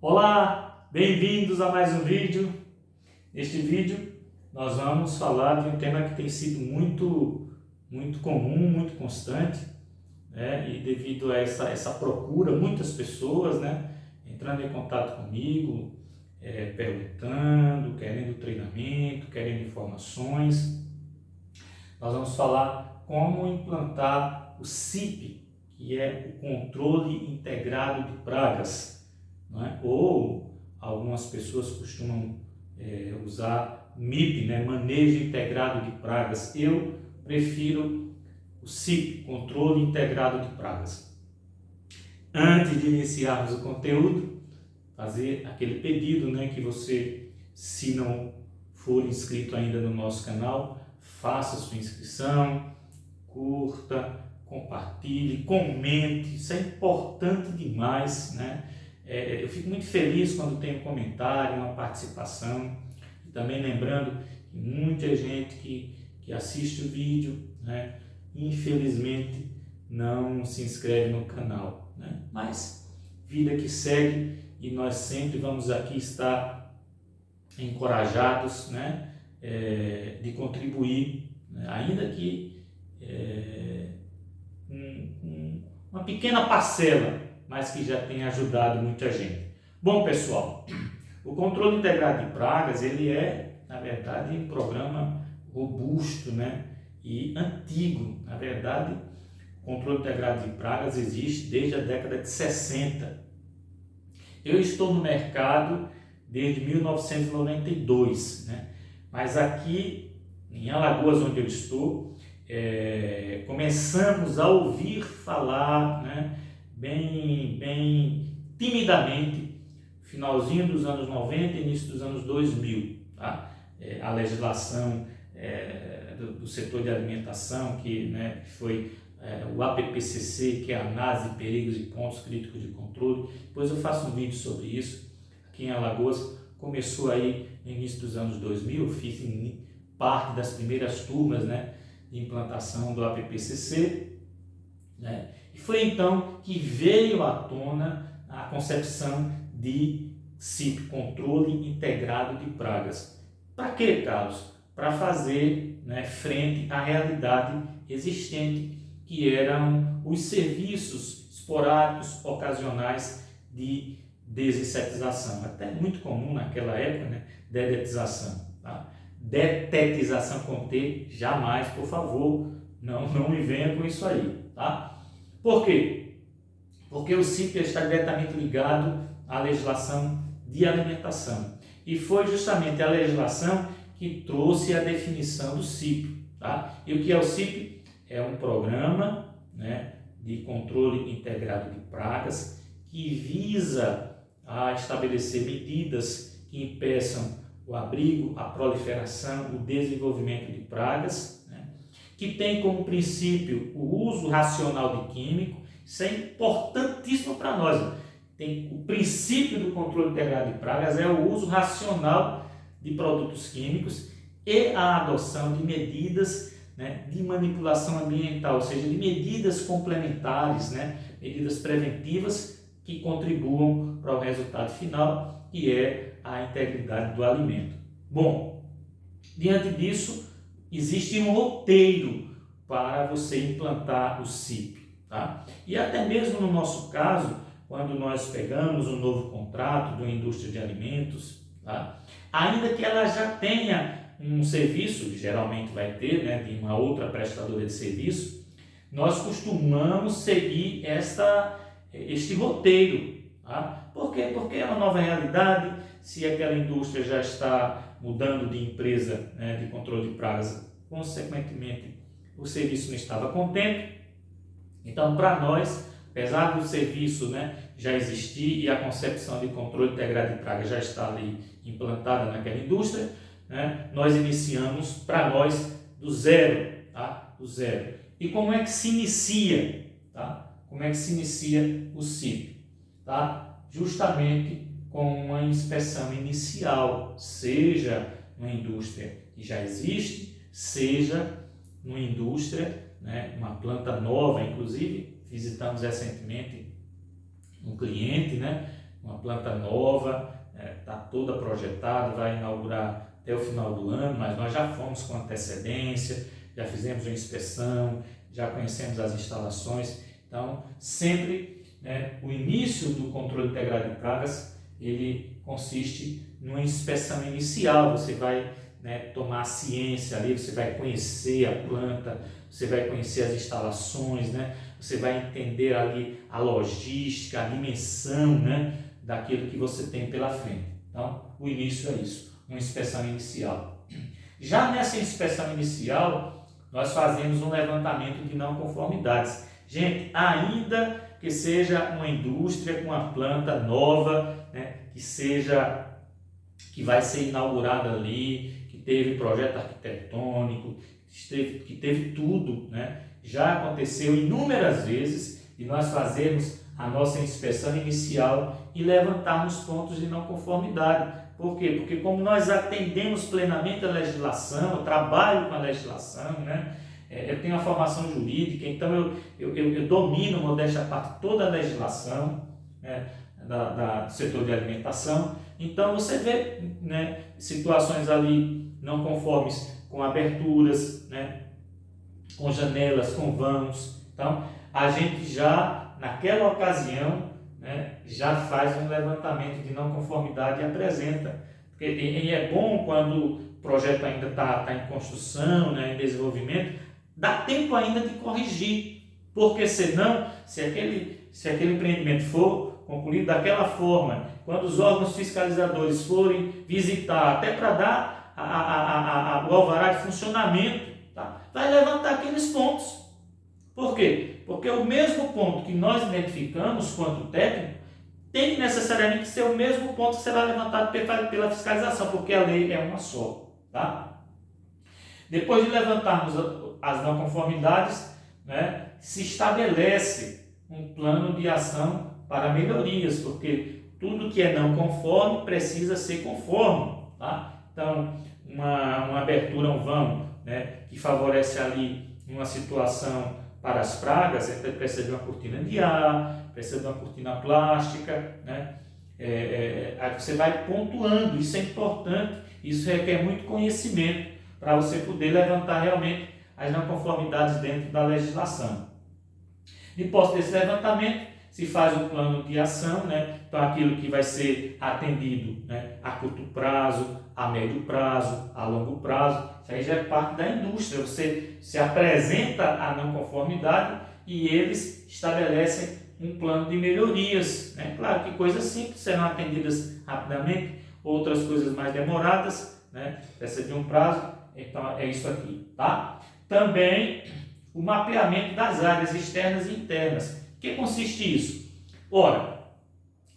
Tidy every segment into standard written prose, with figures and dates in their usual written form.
Olá, bem-vindos a mais um vídeo. Neste vídeo nós vamos falar de um tema que tem sido muito comum, muito constante, né? E devido a essa procura, muitas pessoas, né, entrando em contato comigo, perguntando, querendo treinamento, querendo informações. Nós vamos falar como implantar o CIP, que é o Controle Integrado de Pragas. Não é? Ou algumas pessoas costumam usar MIP, né? Manejo Integrado de Pragas. Eu prefiro o CIP, Controle Integrado de Pragas. Antes de iniciarmos o conteúdo, fazer aquele pedido, né, que você, se não for inscrito ainda no nosso canal, faça sua inscrição, curta, compartilhe, comente, isso é importante demais, né? Eu fico muito feliz quando tem um comentário, uma participação, e também lembrando que muita gente que assiste o vídeo, né, infelizmente não se inscreve no canal, né? Mas vida que segue, e nós sempre vamos aqui estar encorajados, né, de contribuir, né, ainda que uma pequena parcela, mas que já tem ajudado muita gente. Bom, pessoal, o controle integrado de pragas, ele é, na verdade, um programa robusto, né, e antigo. Na verdade, o controle integrado de pragas existe desde a década de 60. Eu estou no mercado desde 1992, né, mas aqui em Alagoas, onde eu estou, começamos a ouvir falar, né, bem timidamente, finalzinho dos anos 90 e início dos anos 2000, tá? A legislação do setor de alimentação, que, né, foi o APPCC, que é a Análise de Perigos e Pontos Críticos de Controle. Depois eu faço um vídeo sobre isso. Aqui em Alagoas começou aí no início dos anos 2000, fiz parte das primeiras turmas, né, de implantação do APPCC, né? E foi então que veio à tona a concepção de CIP, Controle Integrado de Pragas. Para quê, Carlos? Para fazer, né, frente à realidade existente, que eram os serviços esporádicos, ocasionais de desinsetização. Até muito comum naquela época, né, dedetização. Tá? Detetização com T, jamais, por favor, não me venha com isso aí. Tá? Por quê? Porque o CIP está diretamente ligado à legislação de alimentação. E foi justamente a legislação que trouxe a definição do CIP. Tá? E o que é o CIP? É um programa, né, de controle integrado de pragas que visa a estabelecer medidas que impeçam o abrigo, a proliferação, o desenvolvimento de pragas, né, que tem como princípio o uso racional de químico. Isso é importantíssimo para nós. Tem o princípio do controle integrado de pragas é o uso racional de produtos químicos e a adoção de medidas, né, de manipulação ambiental, ou seja, de medidas complementares, né, medidas preventivas que contribuam para o resultado final, que é a integridade do alimento. Bom, diante disso, existe um roteiro para você implantar o CIP. Tá? E até mesmo no nosso caso, quando nós pegamos um novo contrato de uma indústria de alimentos, tá? Ainda que ela já tenha um serviço, geralmente vai ter, né, de uma outra prestadora de serviço, nós costumamos seguir este roteiro. Tá? Por quê? Porque é uma nova realidade. Se aquela indústria já está mudando de empresa, né, de controle de pragas, consequentemente o serviço não estava contente. Então, para nós, apesar do serviço, né, já existir e a concepção de controle integrado de pragas já está ali implantada naquela indústria, né, nós iniciamos, para nós, do zero. Tá? Do zero. E como é que se inicia? Tá? Como é que se inicia o CIP? Tá? Justamente com uma inspeção inicial, seja numa indústria que já existe, seja numa indústria, né, uma planta nova. Inclusive, visitamos recentemente um cliente, né, uma planta nova, está toda projetada, vai inaugurar até o final do ano, mas nós já fomos com antecedência, já fizemos uma inspeção, já conhecemos as instalações. Então, sempre, né, o início do controle integrado de pragas, ele consiste numa inspeção inicial. Você vai, né, tomar ciência ali, você vai conhecer a planta, você vai conhecer as instalações, né, você vai entender ali a logística, a dimensão, né, daquilo que você tem pela frente. Então, o início é isso, uma inspeção inicial. Já nessa inspeção inicial, nós fazemos um levantamento de não conformidades. Gente, ainda que seja uma indústria com uma planta nova, né, que vai ser inaugurada ali, que teve projeto arquitetônico, que teve tudo, né? Já aconteceu inúmeras vezes e nós fazemos a nossa inspeção inicial e levantarmos pontos de não conformidade. Por quê? Porque como nós atendemos plenamente a legislação, eu trabalho com a legislação, né? Eu tenho a formação jurídica, então eu domino, modéstia à parte, toda a legislação, né, do setor de alimentação. Então você vê, né, situações ali não conformes com aberturas, né, com janelas, com vãos. Então a gente já, naquela ocasião, né, já faz um levantamento de não conformidade e apresenta. E é bom quando o projeto ainda está em construção, né, em desenvolvimento, dá tempo ainda de corrigir, porque senão, se aquele empreendimento for concluído daquela forma, quando os órgãos fiscalizadores forem visitar, até para dar o alvará de funcionamento, tá, vai levantar aqueles pontos. Por quê? Porque o mesmo ponto que nós identificamos quanto técnico tem necessariamente que ser o mesmo ponto que será levantado pela fiscalização, porque a lei é uma só. Tá? Depois de levantarmos as não conformidades, né, se estabelece um plano de ação para melhorias, porque tudo que é não conforme precisa ser conforme. Tá? Então, uma abertura, um vão, né, que favorece ali uma situação para as pragas, então precisa de uma cortina de ar, precisa de uma cortina plástica, né? Aí você vai pontuando, isso é importante, isso requer muito conhecimento para você poder levantar realmente as não conformidades dentro da legislação. Depois desse levantamento, se faz o plano de ação, né? Então aquilo que vai ser atendido, né, a curto prazo, a médio prazo, a longo prazo, isso aí já é parte da indústria. Você se apresenta a não conformidade e eles estabelecem um plano de melhorias, né? Claro que coisas simples serão atendidas rapidamente, outras coisas mais demoradas, né, precisa de um prazo. Então é isso aqui, tá? Também o mapeamento das áreas externas e internas. O que consiste isso? Ora,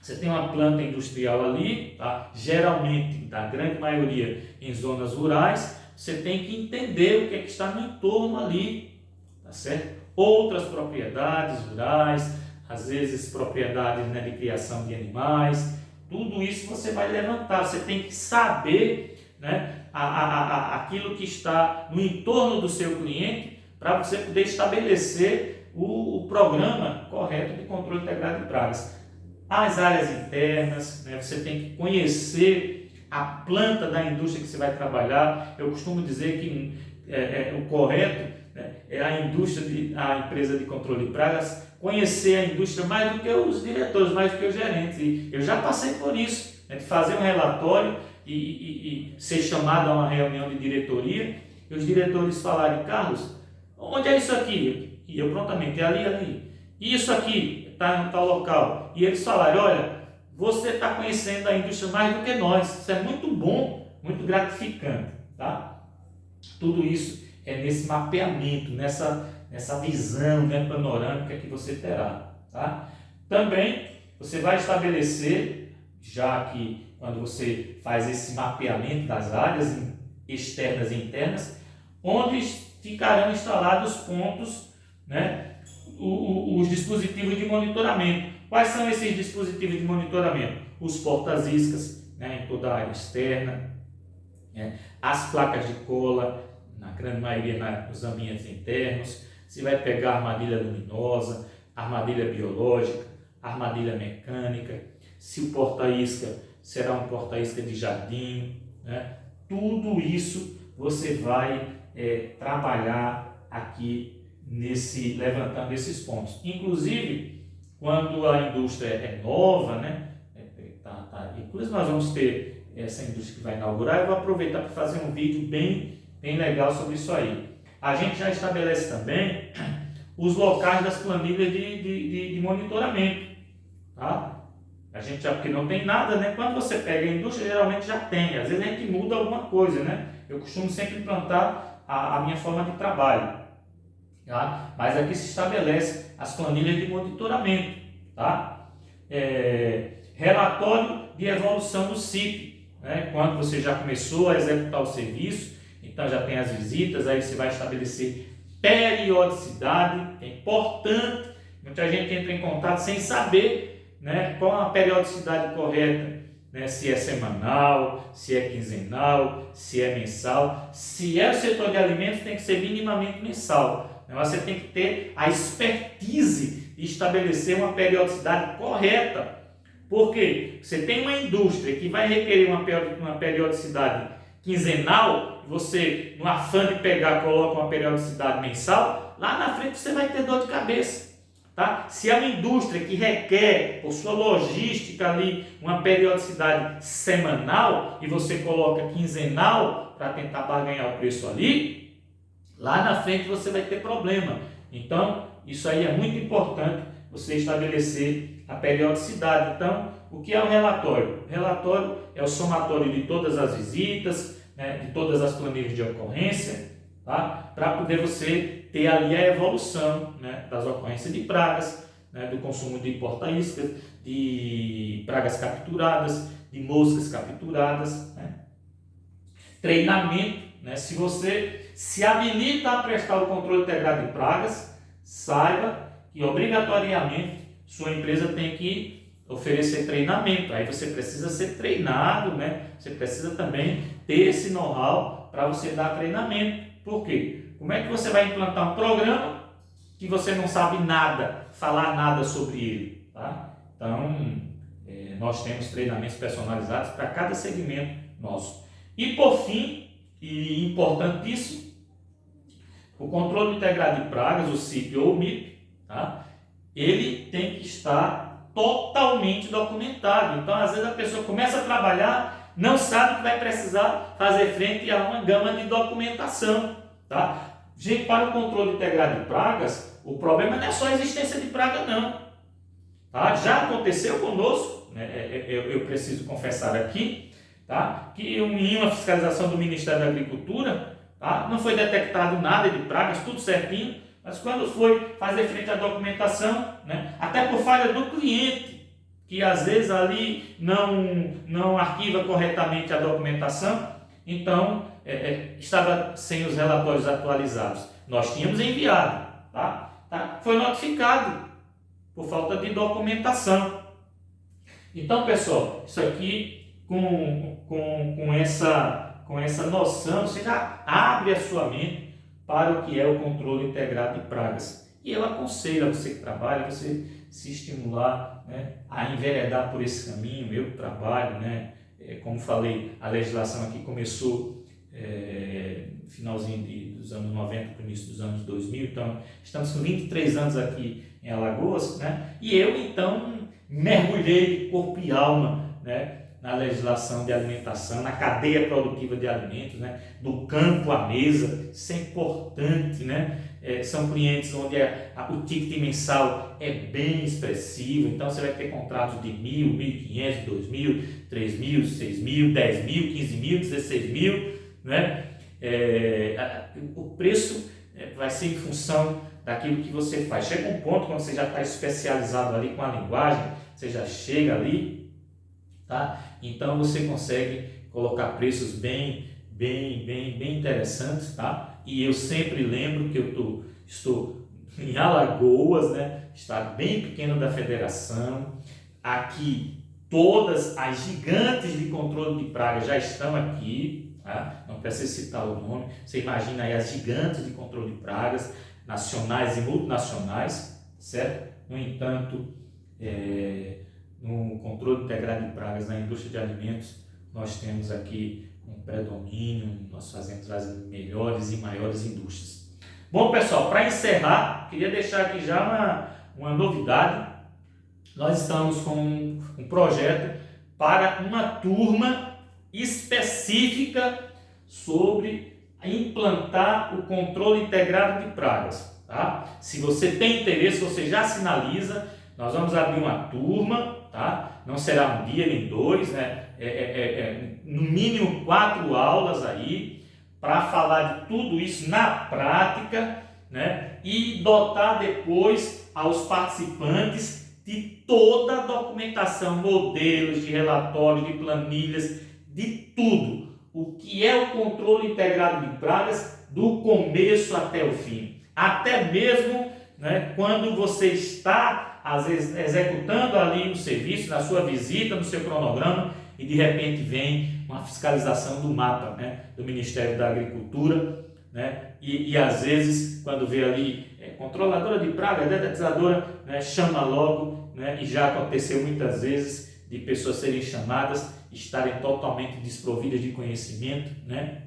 você tem uma planta industrial ali, tá? Geralmente, da grande maioria, em zonas rurais, você tem que entender o que é que está no entorno ali, tá certo? Outras propriedades rurais, às vezes propriedades, né, de criação de animais, tudo isso você vai levantar, você tem que saber, né, aquilo que está no entorno do seu cliente para você poder estabelecer o programa correto de controle integrado de pragas. As áreas internas, né, você tem que conhecer a planta da indústria que você vai trabalhar. Eu costumo dizer que o correto, né, é a empresa de controle de pragas conhecer a indústria mais do que os diretores, mais do que os gerentes. E eu já passei por isso, né, de fazer um relatório e ser chamado a uma reunião de diretoria e os diretores falarem: Carlos, onde é isso aqui? E eu prontamente: é ali. E isso aqui está em tal local. E eles falaram: olha, você está conhecendo a indústria mais do que nós. Isso é muito bom, muito gratificante. Tá? Tudo isso é nesse mapeamento, nessa visão, né, panorâmica que você terá. Tá? Também você vai estabelecer, já que quando você faz esse mapeamento das áreas externas e internas, onde ficarão instalados pontos, né, os dispositivos de monitoramento. Quais são esses dispositivos de monitoramento? Os portas-iscas, né, em toda a área externa, né, as placas de cola, na grande maioria nos ambientes internos. Você vai pegar armadilha luminosa, armadilha biológica, armadilha mecânica. se o porta-isca será um porta-isca de jardim, né? Tudo isso você vai trabalhar aqui levantando esses pontos. Inclusive, quando a indústria é nova, né? Inclusive nós vamos ter essa indústria que vai inaugurar, eu vou aproveitar para fazer um vídeo bem legal sobre isso aí. A gente já estabelece também os locais das planilhas de monitoramento, tá? A gente já, porque não tem nada, né? Quando você pega a indústria, geralmente já tem, às vezes a gente muda alguma coisa, né? Eu costumo sempre implantar a minha forma de trabalho, tá? Mas aqui se estabelece as planilhas de monitoramento, tá? Relatório de evolução do CIP, né? Quando você já começou a executar o serviço, então já tem as visitas, aí você vai estabelecer periodicidade, que é importante. Muita gente entra em contato sem saber, né, qual a periodicidade correta, né, se é semanal, se é quinzenal, se é mensal. Se é o setor de alimentos, tem que ser minimamente mensal. Você tem que ter a expertise de estabelecer uma periodicidade correta. Por quê? Você tem uma indústria que vai requerer uma periodicidade quinzenal, você, no afã de pegar, coloca uma periodicidade mensal, lá na frente você vai ter dor de cabeça. Tá? Se é uma indústria que requer, por sua logística ali, uma periodicidade semanal e você coloca quinzenal para tentar barganhar o preço ali, lá na frente você vai ter problema. Então, isso aí é muito importante, você estabelecer a periodicidade. Então, o que é o relatório? O relatório é o somatório de todas as visitas, né, de todas as planilhas de ocorrência, tá? Para poder você ter ali a evolução, né, das ocorrências de pragas, né, do consumo de porta-iscas, de pragas capturadas, de moscas capturadas, né? Treinamento, né? Se você se habilita a prestar o controle integrado de pragas, saiba que obrigatoriamente sua empresa tem que oferecer treinamento. Aí você precisa ser treinado, né? Você precisa também ter esse know-how para você dar treinamento. Por quê? Como é que você vai implantar um programa que você não sabe nada, falar nada sobre ele, tá? Então, nós temos treinamentos personalizados para cada segmento nosso. E por fim, e importantíssimo, o controle integrado de pragas, o CIP ou o MIP, tá? Ele tem que estar totalmente documentado. Então, às vezes a pessoa começa a trabalhar, não sabe que vai precisar fazer frente a uma gama de documentação, tá? Gente, para o controle integrado de pragas, o problema não é só a existência de praga, não. Tá? Já aconteceu conosco, né? Eu preciso confessar aqui, tá? Que em uma fiscalização do Ministério da Agricultura, tá? Não foi detectado nada de pragas, tudo certinho, mas quando foi fazer frente à documentação, né? Até por falha do cliente, que às vezes ali não arquiva corretamente a documentação, então estava sem os relatórios atualizados. Nós tínhamos enviado, tá? Foi notificado por falta de documentação. Então, pessoal, isso aqui com essa noção, você já abre a sua mente para o que é o controle integrado de pragas. E eu aconselho a você que trabalha, você se estimular, né, a enveredar por esse caminho. Eu trabalho, né, como falei, a legislação aqui começou finalzinho dos anos 90 para o início dos anos 2000, então estamos com 23 anos aqui em Alagoas, né? E eu então mergulhei de corpo e alma, né, na legislação de alimentação, na cadeia produtiva de alimentos, né, do campo à mesa. Isso é importante, né? São clientes onde o ticket mensal é bem expressivo, então você vai ter contratos de 1.000, 1.500, 2.000, 3.000, 6.000, 10.000, 15.000, 16.000, né? O preço vai ser em função daquilo que você faz. Chega um ponto quando você já está especializado ali com a linguagem, você já chega ali, tá? Então você consegue colocar preços bem interessantes, tá? E eu sempre lembro que estou em Alagoas, né? Estado bem pequeno da federação. Aqui todas as gigantes de controle de praga já estão aqui, tá? Não precisa citar o nome. Você imagina aí as gigantes de controle de pragas, nacionais e multinacionais, certo? No entanto, no controle integrado de pragas na indústria de alimentos, nós temos aqui um predomínio, nós fazemos as melhores e maiores indústrias. Bom, pessoal, para encerrar, queria deixar aqui já uma novidade. Nós estamos com um projeto para uma turma específica sobre implantar o controle integrado de pragas. Tá? Se você tem interesse, você já sinaliza. Nós vamos abrir uma turma, tá? Não será um dia nem dois, né? No mínimo 4 aulas aí, para falar de tudo isso na prática, né? E dotar depois aos participantes de toda a documentação, modelos de relatórios, de planilhas, de tudo. O que é o controle integrado de pragas do começo até o fim. Até mesmo, né, quando você está, às vezes, executando ali o serviço, na sua visita, no seu cronograma, e de repente vem uma fiscalização do mapa, né, do Ministério da Agricultura, né, e às vezes, quando vê ali controladora de praga, dedetizadora, né, chama logo, né, e já aconteceu muitas vezes de pessoas serem chamadas, estarem totalmente desprovidas de conhecimento, né,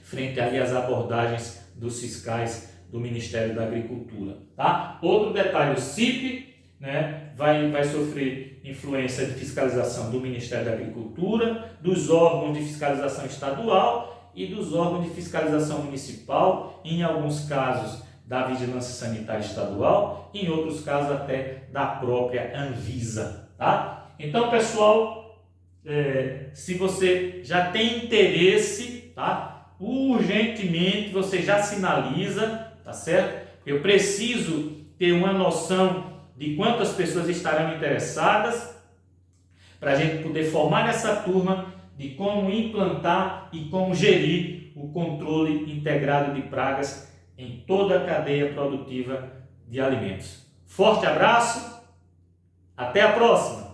frente ali às abordagens dos fiscais do Ministério da Agricultura. Tá? Outro detalhe, o CIP, né, vai sofrer influência de fiscalização do Ministério da Agricultura, dos órgãos de fiscalização estadual e dos órgãos de fiscalização municipal, em alguns casos da Vigilância Sanitária Estadual, em outros casos até da própria Anvisa. Tá? Então, pessoal, se você já tem interesse, tá? Urgentemente você já sinaliza, tá certo? Eu preciso ter uma noção de quantas pessoas estarão interessadas para a gente poder formar essa turma de como implantar e como gerir o controle integrado de pragas em toda a cadeia produtiva de alimentos. Forte abraço, até a próxima!